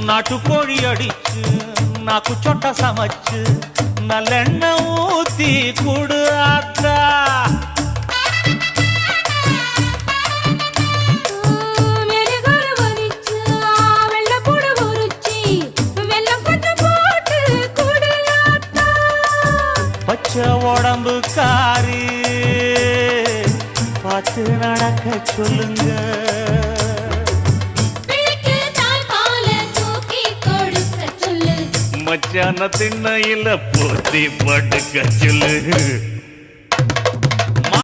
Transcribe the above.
நாட்டுக்கோழி அடிச்சு நாக்கு சொட்ட சமைச்சு நல்லெண்ணெய் ஊத்தி குடு ஆத்தா. பச்சை உடம்பு காரி பார்த்து நடக்க சொல்லுங்க. மச்சான திண்ணையில போத்தி படுக்க சொல்லு.